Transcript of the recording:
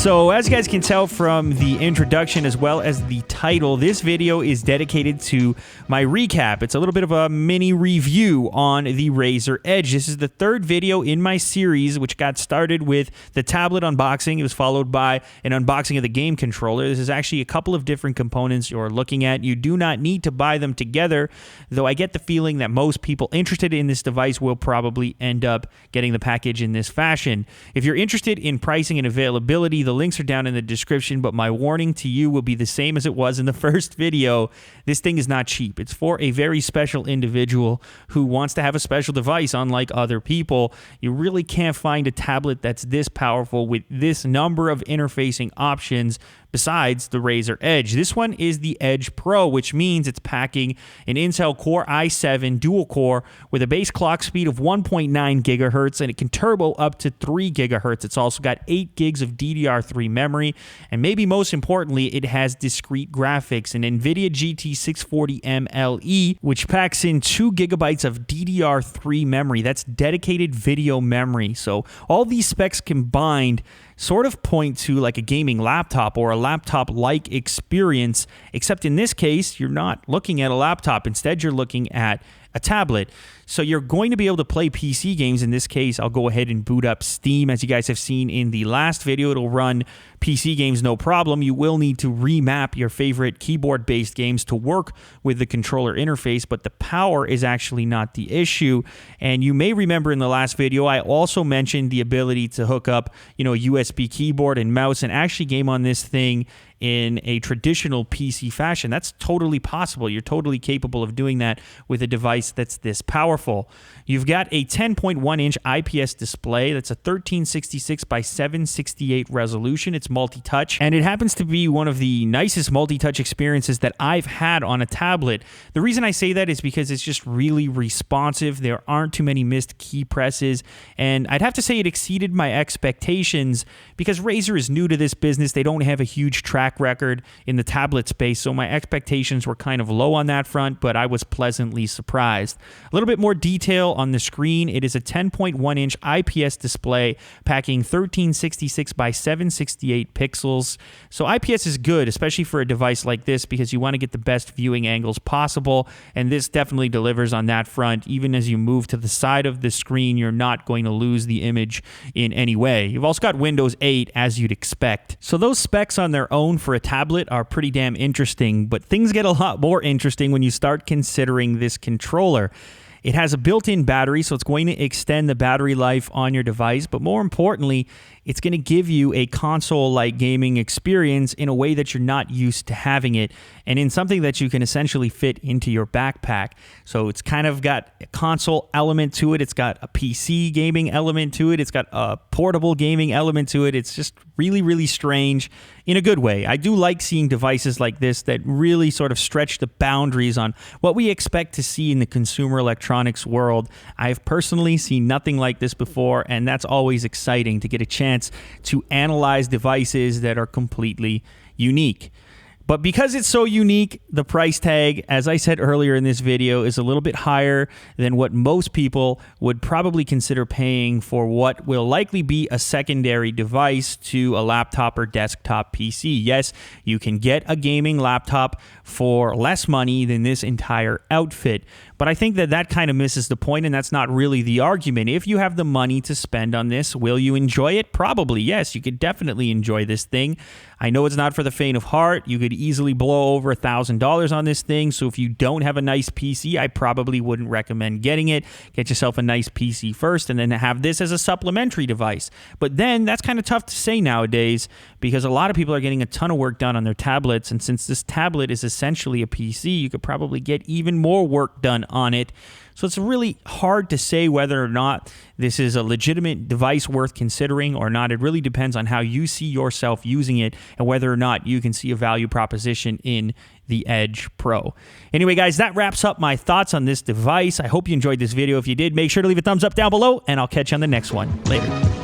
So as you guys can tell from the introduction as well as the title, this video is dedicated to my recap. It's a little bit of a mini review on the Razer Edge. This is the third video in my series, which got started with the tablet unboxing. It was followed by an unboxing of the game controller. This is actually a couple of different components you're looking at. You do not need to buy them together, though I get the feeling that most people interested in this device will probably end up getting the package in this fashion. If you're interested in pricing and availability, the links are down in the description, but my warning to you will be the same as it was in the first video. This thing is not cheap. It's for a very special individual who wants to have a special device unlike other people. You really can't find a tablet that's this powerful with this number of interfacing options besides the Razer Edge. This one is the Edge Pro, which means it's packing an Intel Core i7 dual core with a base clock speed of 1.9 gigahertz, and it can turbo up to 3 gigahertz. It's also got 8 gigs of DDR3 memory, and maybe most importantly, it has discrete graphics, an NVIDIA GT 640M LE, which packs in 2 gigabytes of DDR3 memory. That's dedicated video memory. So all these specs combined sort of point to like a gaming laptop or a laptop-like experience, except in this case, you're not looking at a laptop. Instead, you're looking at a tablet. So you're going to be able to play PC games. In this case, I'll go ahead and boot up Steam. As you guys have seen in the last video, it'll run PC games no problem. You will need to remap your favorite keyboard-based games to work with the controller interface, but the power is actually not the issue. And you may remember in the last video, I also mentioned the ability to hook up, a USB keyboard and mouse and actually game on this thing in a traditional PC fashion. That's totally possible. You're totally capable of doing that with a device that's this powerful. You've got a 10.1-inch IPS display that's a 1366 by 768 resolution. It's multi-touch, and it happens to be one of the nicest multi-touch experiences that I've had on a tablet. The reason I say that is because it's just really responsive. There aren't too many missed key presses, and I'd have to say it exceeded my expectations because Razer is new to this business. They don't have a huge track record in the tablet space, so my expectations were kind of low on that front, but I was pleasantly surprised. A little bit more detail on the screen. It is a 10.1-inch IPS display packing 1366 by 768 pixels. So IPS is good, especially for a device like this, because you want to get the best viewing angles possible, and this definitely delivers on that front. Even as you move to the side of the screen, you're not going to lose the image in any way. You've also got Windows 8, as you'd expect. So those specs on their own for a tablet are pretty damn interesting, but things get a lot more interesting when you start considering this controller. It has a built-in battery, so it's going to extend the battery life on your device, but more importantly, it's going to give you a console-like gaming experience in a way that you're not used to having it, and in something that you can essentially fit into your backpack. So it's kind of got a console element to it, it's got a PC gaming element to it, it's got a portable gaming element to it. It's just really, really strange in a good way. I do like seeing devices like this that really sort of stretch the boundaries on what we expect to see in the consumer electronics world. I've personally seen nothing like this before, and that's always exciting to get a chance to analyze devices that are completely unique. But because it's so unique, the price tag, as I said earlier in this video, is a little bit higher than what most people would probably consider paying for what will likely be a secondary device to a laptop or desktop PC. Yes, you can get a gaming laptop for less money than this entire outfit, but I think that kind of misses the point, and that's not really the argument. If you have the money to spend on this, will you enjoy it? Probably, yes. You could definitely enjoy this thing. I know it's not for the faint of heart. You could easily blow over $1,000 on this thing, so if you don't have a nice PC, I probably wouldn't recommend getting it. Get yourself a nice PC first, and then have this as a supplementary device. But then, that's kind of tough to say nowadays, because a lot of people are getting a ton of work done on their tablets, and since this tablet is essentially a PC, you could probably get even more work done on it. So it's really hard to say whether or not this is a legitimate device worth considering or not. It really depends on how you see yourself using it and whether or not you can see a value proposition in the Edge Pro. Anyway, guys, that wraps up my thoughts on this device. I hope you enjoyed this video. If you did, make sure to leave a thumbs up down below, and I'll catch you on the next one. Later.